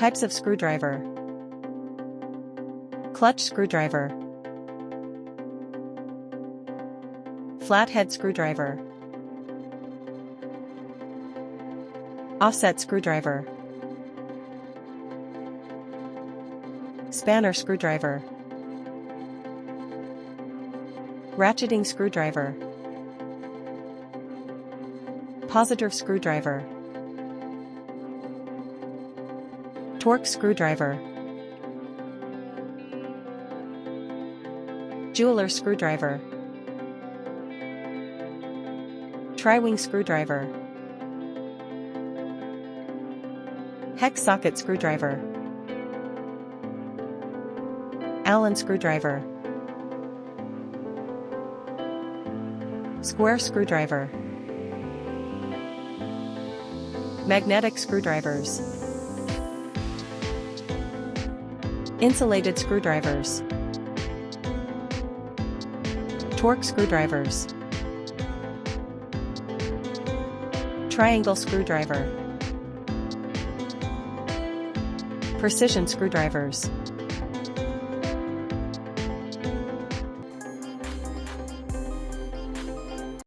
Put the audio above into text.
Types of screwdriver: clutch screwdriver, flathead screwdriver, offset screwdriver, spanner screwdriver, ratcheting screwdriver, Pozidriv screwdriver, Torx screwdriver, jeweler screwdriver, tri-wing screwdriver, hex socket screwdriver, Allen screwdriver, square screwdriver, magnetic screwdrivers, insulated screwdrivers, Torx screwdrivers, triangle screwdriver, precision screwdrivers.